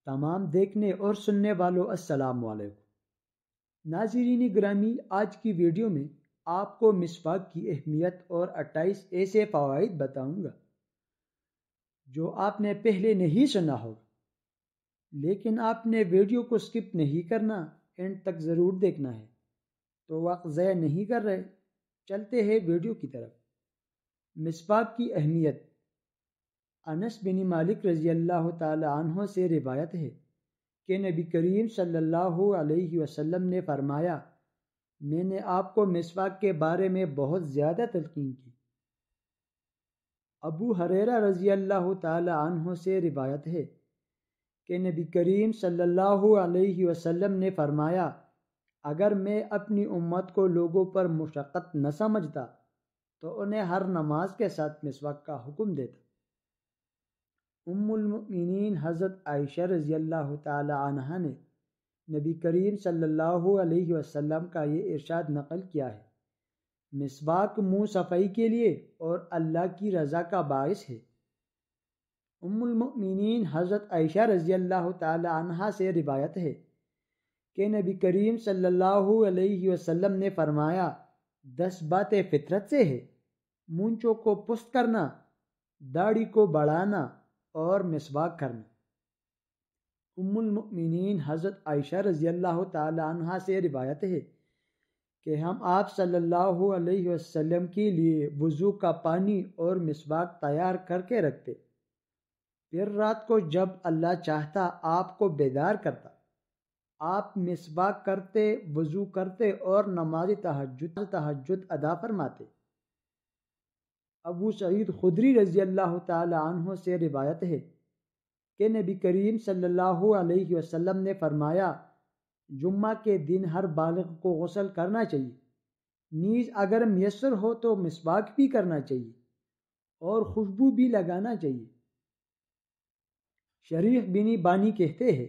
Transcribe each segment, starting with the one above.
تمام دیکھنے اور سننے والوں السلام علیکم۔ ناظرین گرامی، آج کی ویڈیو میں آپ کو مسواک کی اہمیت اور 28 ایسے فوائد بتاؤں گا جو آپ نے پہلے نہیں سنا ہوگا، لیکن آپ نے ویڈیو کو سکپ نہیں کرنا، اینڈ تک ضرور دیکھنا ہے۔ تو وقت ضائع نہیں کر رہے، چلتے ہیں ویڈیو کی طرف۔ مسواک کی اہمیت۔ انس بن مالک رضی اللہ تعالی عنہ سے روایت ہے کہ نبی کریم صلی اللہ علیہ وسلم نے فرمایا، میں نے آپ کو مسواک کے بارے میں بہت زیادہ تلقین کی۔ ابو ہریرہ رضی اللہ تعالی عنہ سے روایت ہے کہ نبی کریم صلی اللہ علیہ وسلم نے فرمایا، اگر میں اپنی امت کو لوگوں پر مشقت نہ سمجھتا تو انہیں ہر نماز کے ساتھ مسواک کا حکم دیتا۔ ام المؤمنین حضرت عائشہ رضی اللہ تعالی عنہا نے نبی کریم صلی اللہ علیہ وسلم کا یہ ارشاد نقل کیا ہے، مسواک منہ صفائی کے لیے اور اللہ کی رضا کا باعث ہے۔ ام المؤمنین حضرت عائشہ رضی اللہ تعالی عنہا سے روایت ہے کہ نبی کریم صلی اللہ علیہ وسلم نے فرمایا، 10 باتیں فطرت سے ہے، مونچھوں کو پست کرنا، داڑھی کو بڑھانا اور مسواک کرنا۔ ام المؤمنین حضرت عائشہ رضی اللہ تعالی عنہا سے روایت ہے کہ ہم آپ صلی اللہ علیہ وسلم کے لیے وضو کا پانی اور مسواک تیار کر کے رکھتے، پھر رات کو جب اللہ چاہتا آپ کو بیدار کرتا، آپ مسواک کرتے، وضو کرتے اور نماز تہجد ادا فرماتے۔ ابو سعید خدری رضی اللہ تعالی عنہ سے روایت ہے کہ نبی کریم صلی اللہ علیہ وسلم نے فرمایا، جمعہ کے دن ہر بالغ کو غسل کرنا چاہیے، نیز اگر میسر ہو تو مسواک بھی کرنا چاہیے اور خوشبو بھی لگانا چاہیے۔ شریف بن بانی کہتے ہیں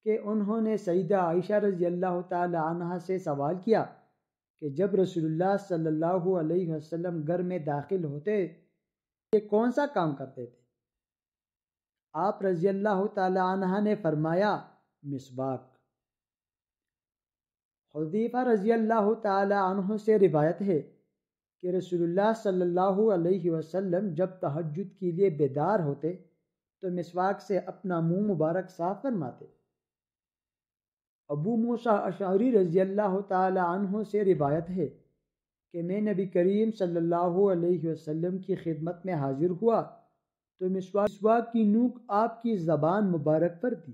کہ انہوں نے سیدہ عائشہ رضی اللہ تعالی عنہا سے سوال کیا کہ جب رسول اللہ صلی اللہ علیہ وسلم گھر میں داخل ہوتے کہ کون سا کام کرتے تھے؟ آپ رضی اللہ تعالی عنہ نے فرمایا، مسواک۔ حذیفہ رضی اللہ تعالی عنہ سے روایت ہے کہ رسول اللہ صلی اللہ علیہ وسلم جب تہجد کے لیے بیدار ہوتے تو مسواک سے اپنا منہ مبارک صاف فرماتے۔ ابو موسیٰ اشعری رضی اللہ تعالی عنہ سے روایت ہے کہ میں نبی کریم صلی اللہ علیہ وسلم کی خدمت میں حاضر ہوا تو مسواک کی نوک آپ کی زبان مبارک پر تھی۔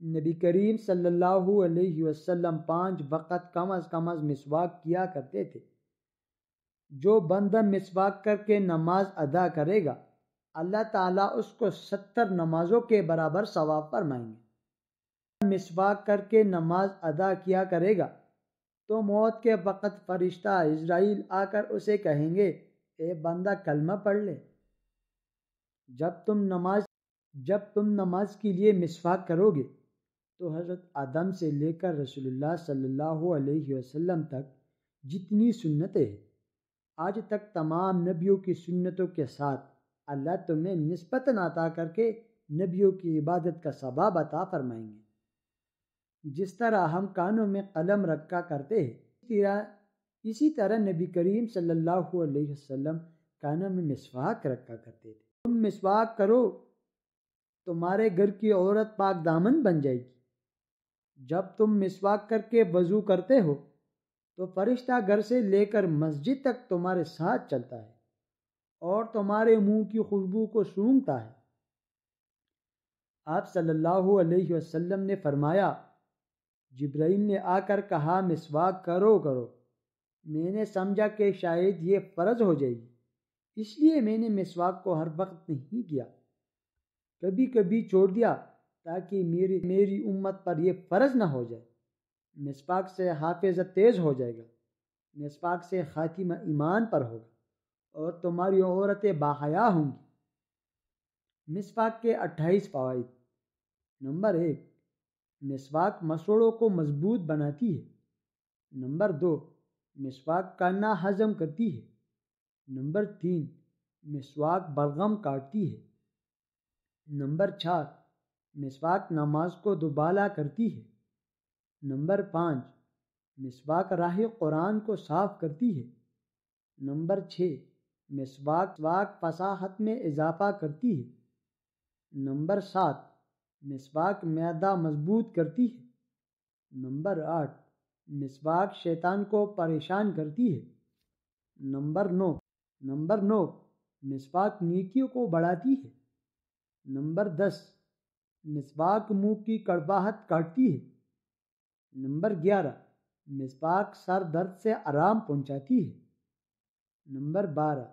نبی کریم صلی اللہ علیہ وسلم 5 وقت کم از کم مسواک کیا کرتے تھے۔ جو بندہ مسواک کر کے نماز ادا کرے گا، اللہ تعالیٰ اس کو 70 نمازوں کے برابر ثواب فرمائیں گے۔ مسواک کر کے نماز ادا کیا کرے گا تو موت کے وقت فرشتہ عزرائیل آ کر اسے کہیں گے، اے بندہ کلمہ پڑھ لے۔ جب تم نماز کے لیے مسواک کرو گے تو حضرت آدم سے لے کر رسول اللہ صلی اللہ علیہ وسلم تک جتنی سنتیں ہیں، آج تک تمام نبیوں کی سنتوں کے ساتھ اللہ تمہیں نسبت عطا کر کے نبیوں کی عبادت کا ثواب عطا فرمائیں گے۔ جس طرح ہم کانوں میں قلم رکھا کرتے ہیں، اسی طرح نبی کریم صلی اللہ علیہ وسلم کانوں میں مسواک رکھا کرتے تھے۔ تم مسواک کرو، تمہارے گھر کی عورت پاک دامن بن جائے گی۔ جب تم مسواک کر کے وضو کرتے ہو تو فرشتہ گھر سے لے کر مسجد تک تمہارے ساتھ چلتا ہے اور تمہارے منہ کی خوشبو کو سونگھتا ہے۔ آپ صلی اللہ علیہ وسلم نے فرمایا، جبرائیل نے آ کر کہا، مسواک کرو۔ میں نے سمجھا کہ شاید یہ فرض ہو جائے گی، اس لیے میں نے مسواک کو ہر وقت نہیں کیا، کبھی کبھی چھوڑ دیا تاکہ میری امت پر یہ فرض نہ ہو جائے۔ مسواک سے حافظہ تیز ہو جائے گا، مسواک سے خاتمہ ایمان پر ہوگا اور تمہاری عورتیں باحیا ہوں گی۔ مسواک کے 28 فوائد۔ نمبر 1، مسواک مسوڑوں کو مضبوط بناتی ہے۔ نمبر 2، مسواک کانا ہضم کرتی ہے۔ نمبر 3، مسواک بلغم کاٹتی ہے۔ نمبر 4، مسواک نماز کو دوبالا کرتی ہے۔ نمبر 5، مسواک راہ قرآن کو صاف کرتی ہے۔ نمبر 6، مسواک فصاحت میں اضافہ کرتی ہے۔ نمبر 7، مسواک معدہ مضبوط کرتی ہے۔ نمبر 8، مسواک شیطان کو پریشان کرتی ہے۔ نمبر 9، مسواک نیکیوں کو بڑھاتی ہے۔ نمبر 10، مسواک منہ کی کڑواہٹ کاٹتی ہے۔ نمبر 11، مسواک سر درد سے آرام پہنچاتی ہے۔ نمبر 12،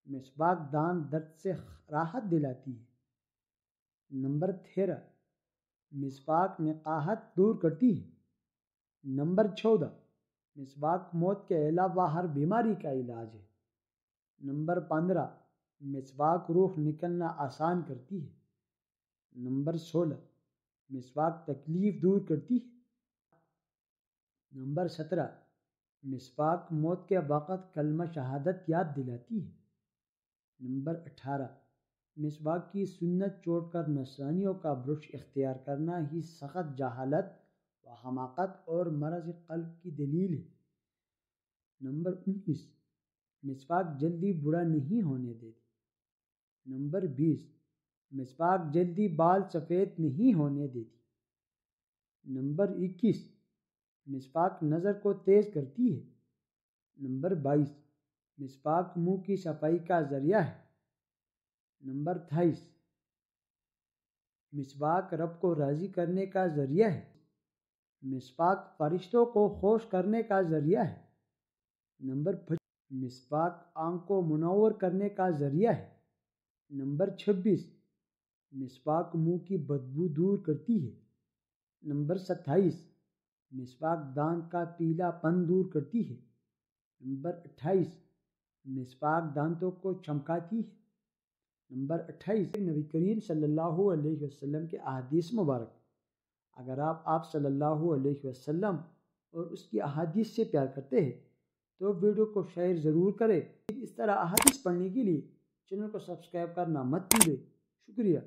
مسواک دانت درد سے راحت دلاتی ہے۔ نمبر 13، مسواک نقاہت دور کرتی ہے۔ نمبر 14، مسواک موت کے علاوہ ہر بیماری کا علاج ہے۔ نمبر 15، مسواک روح نکلنا آسان کرتی ہے۔ نمبر 16، مسواک تکلیف دور کرتی ہے۔ نمبر 17، مسواک موت کے وقت کلمہ شہادت یاد دلاتی ہے۔ نمبر 18، مسواک کی سنت چھوڑ کر نصرانیوں کا برش اختیار کرنا ہی سخت جہالت و حماقت اور مرض قلب کی دلیل ہے۔ نمبر 19، مسواک جلدی بوڑھا نہیں ہونے دیتی۔ نمبر 20، مسواک جلدی بال سفید نہیں ہونے دیتی۔ نمبر 21، مسواک نظر کو تیز کرتی ہے۔ نمبر 22، مسواک منہ کی صفائی کا ذریعہ ہے۔ نمبر 28، مسواک رب کو راضی کرنے کا ذریعہ ہے۔ مسواک فرشتوں کو خوش کرنے کا ذریعہ ہے۔ نمبر 25، مسواک آنکھ کو منور کرنے کا ذریعہ ہے۔ نمبر 26، مسواک منہ کی بدبو دور کرتی ہے۔ نمبر 27، مسواک دانت کا پیلا پن دور کرتی ہے۔ نمبر 28، مسواک دانتوں کو چمکاتی ہے۔ نمبر 28، نبی کریم صلی اللہ علیہ وسلم کے احادیث مبارک۔ اگر آپ صلی اللہ علیہ وسلم اور اس کی احادیث سے پیار کرتے ہیں تو ویڈیو کو شیئر ضرور کریں۔ اس طرح احادیث پڑھنے کے لیے چینل کو سبسکرائب کرنا مت بھولیں۔ شکریہ۔